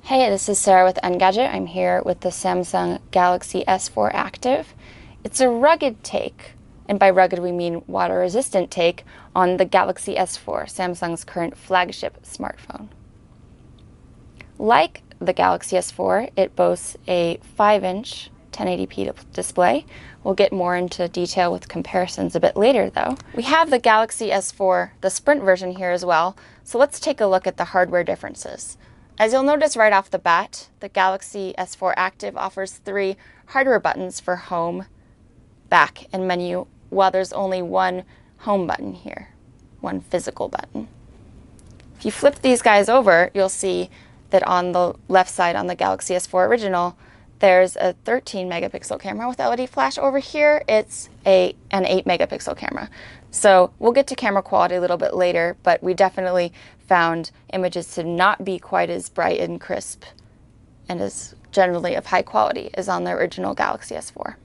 Hey, this is Sarah with Engadget. I'm here with the Samsung Galaxy S4 Active. It's a rugged take, and by rugged we mean water-resistant take, on the Galaxy S4, Samsung's current flagship smartphone. Like the Galaxy S4, it boasts a 5-inch 1080p display. We'll get more into detail with comparisons a bit later though. We have the Galaxy S4, the Sprint version here as well, so let's take a look at the hardware differences. As you'll notice right off the bat, the Galaxy S4 Active offers 3 hardware buttons for home, back, and menu, while there's only one home button here, one physical button. If you flip these guys over, you'll see that on the left side on the Galaxy S4 Original, there's a 13 megapixel camera with LED flash. Over here, it's an 8 megapixel camera. So we'll get to camera quality a little bit later, but we definitely found images to not be quite as bright and crisp and as generally of high quality as on the original Galaxy S4.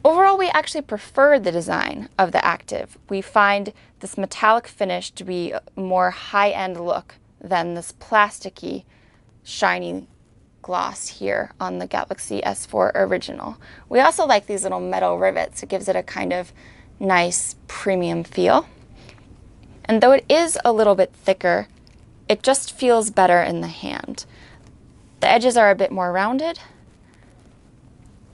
Overall, we actually prefer the design of the Active. We find this metallic finish to be a more high-end look than this plasticky, shiny gloss here on the Galaxy S4 Original. We also like these little metal rivets. It gives it a kind of nice premium feel. And though it is a little bit thicker, it just feels better in the hand. The edges are a bit more rounded,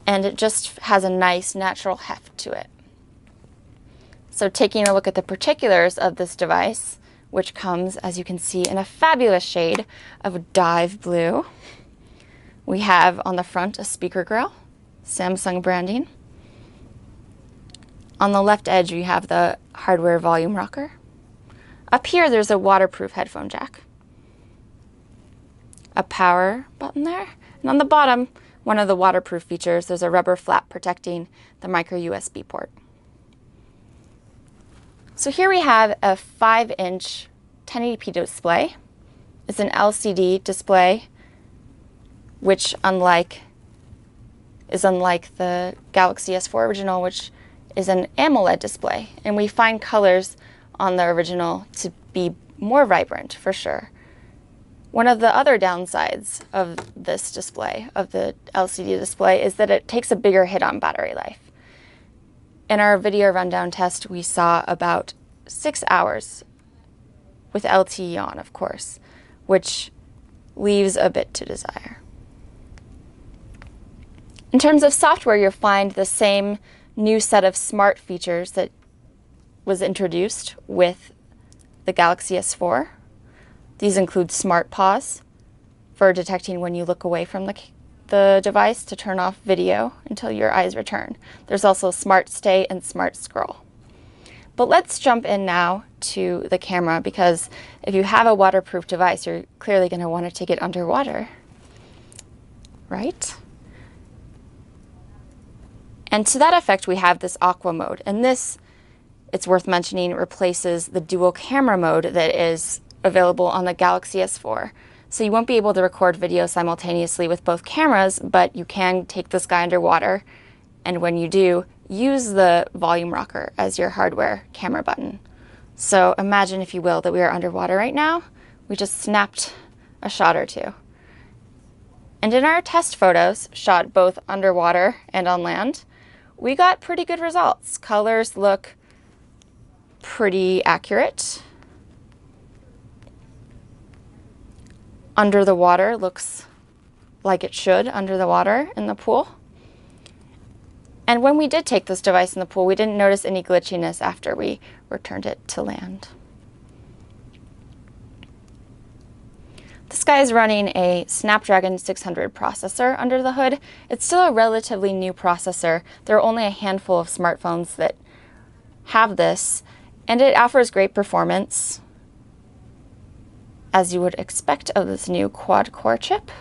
and it just has a nice natural heft to it. So taking a look at the particulars of this device, which comes, as you can see, in a fabulous shade of dive blue. We have on the front a speaker grill, Samsung branding. On the left edge, we have the hardware volume rocker. Up here, there's a waterproof headphone jack, a power button there, and on the bottom, one of the waterproof features, there's a rubber flap protecting the micro USB port. So here we have a 5-inch 1080p display. It's an LCD display, which is unlike the Galaxy S4 Original, which is an AMOLED display. And we find colors on the original to be more vibrant, for sure. One of the other downsides of this display, of the LCD display, is that it takes a bigger hit on battery life. In our video rundown test, we saw about 6 hours with LTE on, of course, which leaves a bit to desire. In terms of software, you'll find the same new set of smart features that was introduced with the Galaxy S4. These include Smart Pause for detecting when you look away from the device to turn off video until your eyes return. There's also Smart Stay and Smart Scroll. But let's jump in now to the camera, because if you have a waterproof device, you're clearly going to want to take it underwater, right? And to that effect, we have this Aqua mode. And this, it's worth mentioning, replaces the dual camera mode that is available on the Galaxy S4. So you won't be able to record video simultaneously with both cameras, but you can take this guy underwater. And when you do, use the volume rocker as your hardware camera button. So imagine, if you will, that we are underwater right now. We just snapped a shot or two. And in our test photos, shot both underwater and on land, we got pretty good results. Colors look pretty accurate. Under the water looks like it should under the water in the pool. And when we did take this device in the pool, we didn't notice any glitchiness after we returned it to land. This guy is running a Snapdragon 600 processor under the hood. It's still a relatively new processor. There are only a handful of smartphones that have this, and it offers great performance, as you would expect of this new quad-core chip.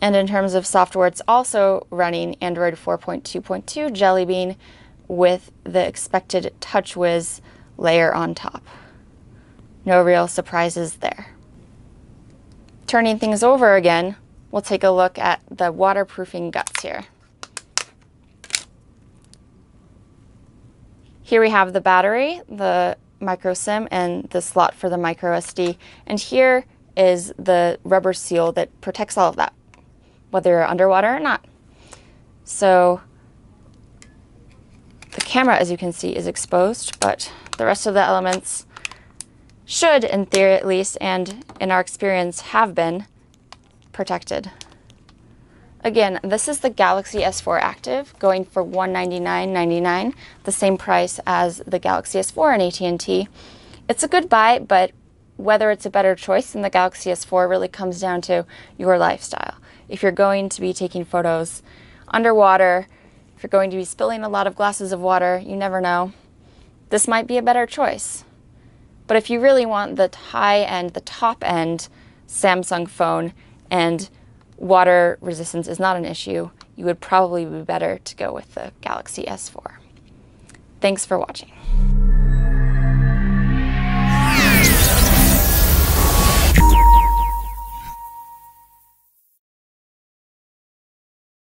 And in terms of software, it's also running Android 4.2.2 Jelly Bean with the expected TouchWiz layer on top. No real surprises there. Turning things over again, we'll take a look at the waterproofing guts here. Here we have the battery. The micro SIM and the slot for the micro SD. And here is the rubber seal that protects all of that, whether you're underwater or not. So the camera, as you can see, is exposed, but the rest of the elements should, in theory at least, and in our experience have been protected. Again, this is the Galaxy S4 Active, going for $199.99, the same price as the Galaxy S4 and AT&T. It's a good buy, but whether it's a better choice than the Galaxy S4 really comes down to your lifestyle. If you're going to be taking photos underwater, if you're going to be spilling a lot of glasses of water, you never know, this might be a better choice. But if you really want the high-end, the top-end Samsung phone and water resistance is not an issue, you would probably be better to go with the Galaxy S4. Thanks for watching.